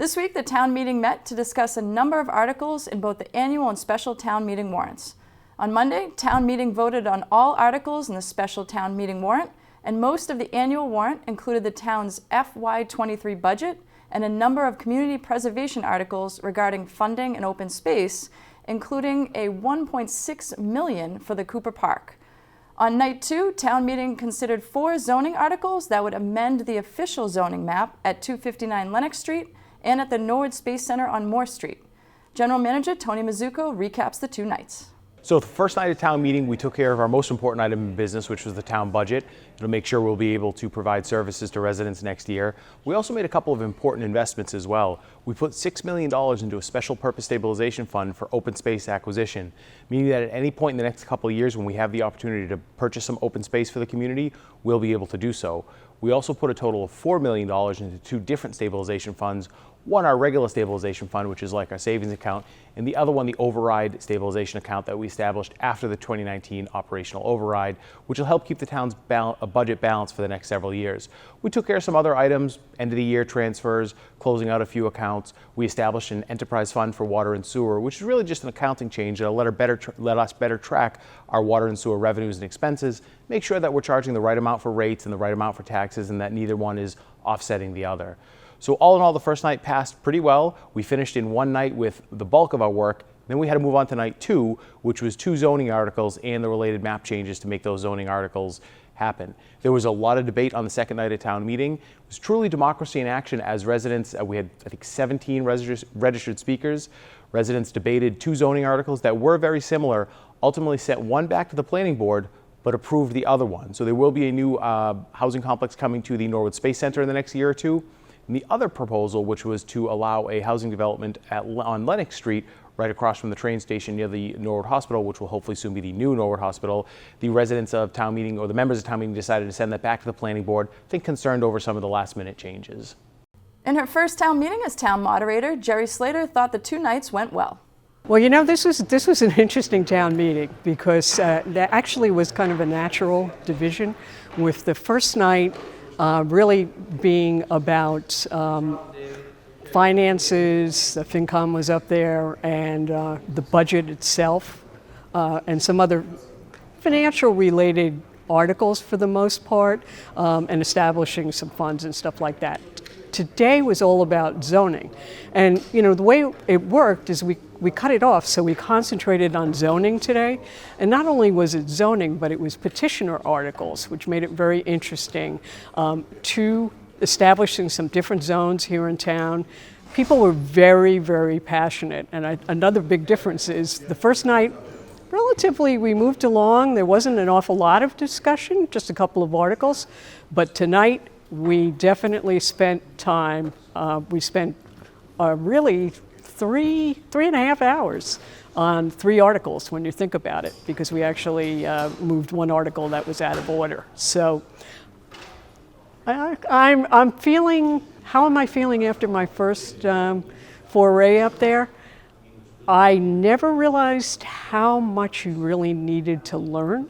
This week, the town meeting met to discuss a number of articles in both the annual and special town meeting warrants. On Monday, town meeting voted on all articles in the special town meeting warrant, and most of the annual warrant included the town's FY23 budget and a number of community preservation articles regarding funding and open space, including a $1.6 million for the Cooper Park. On night 2, town meeting considered 4 zoning articles that would amend the official zoning map at 259 Lenox Street and at the Norwood Space Center on Moore Street. General Manager Tony Mazzucco recaps the 2 nights. So the first night of town meeting, we took care of our most important item in business, which was the town budget. It'll make sure we'll be able to provide services to residents next year. We also made a couple of important investments as well. We put $6 million into a special purpose stabilization fund for open space acquisition, meaning that at any point in the next couple of years when we have the opportunity to purchase some open space for the community, we'll be able to do so. We also put a total of $4 million into 2 different stabilization funds. One, our regular stabilization fund, which is like our savings account, and the other one, the override stabilization account that we established after the 2019 operational override, which will help keep the town's budget balanced for the next several years. We took care of some other items, end of the year transfers, closing out a few accounts. We established an enterprise fund for water and sewer, which is really just an accounting change that'll let us better track our water and sewer revenues and expenses, make sure that we're charging the right amount for rates and the right amount for taxes, and that neither one is offsetting the other. So all in all, the first night passed pretty well. We finished in one night with the bulk of our work. Then we had to move on to night 2, which was 2 zoning articles and the related map changes to make those zoning articles happen. There was a lot of debate on the second night of town meeting. It was truly democracy in action as residents, we had I think 17 registered speakers. Residents debated 2 zoning articles that were very similar, ultimately sent one back to the planning board, but approved the other one. So there will be a new housing complex coming to the Norwood Space Center in the next year or 2. And the other proposal, which was to allow a housing development on Lenox Street, right across from the train station near the Norwood Hospital, which will hopefully soon be the new Norwood Hospital, the residents of town meeting, or the members of town meeting, decided to send that back to the planning board, I think concerned over some of the last minute changes. In her first town meeting as town moderator, Jerry Slater thought the 2 nights went well. Well, you know, this was an interesting town meeting because there actually was kind of a natural division, with the first night really being about finances. The FinCom was up there, and the budget itself, and some other financial related articles for the most part, and establishing some funds and stuff like that. Today was all about zoning. And you know, the way it worked is we cut it off, so we concentrated on zoning today. And not only was it zoning, but it was petitioner articles, which made it very interesting, to establishing some different zones here in town. People were very, very passionate. And another big difference is the first night, relatively, we moved along. There wasn't an awful lot of discussion, just a couple of articles. But tonight, we definitely spent time. We spent really three and a half hours on 3 articles when you think about it, because we actually moved one article that was out of order. So I'm feeling, how am I feeling after my first foray up there? I never realized how much you really needed to learn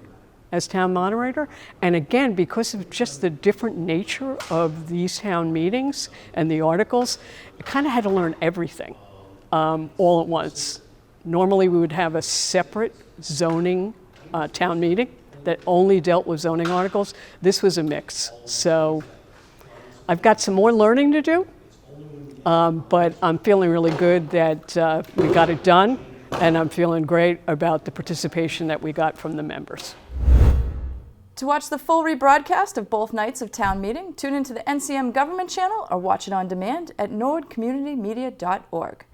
as town moderator. And again, because of just the different nature of these town meetings and the articles, I kind of had to learn everything all at once. Normally we would have a separate zoning town meeting that only dealt with zoning articles. This was a mix. So I've got some more learning to do, but I'm feeling really good that we got it done, and I'm feeling great about the participation that we got from the members. To watch the full rebroadcast of both nights of town meeting, tune into the NCM government channel or watch it on demand at norwoodcommunitymedia.org.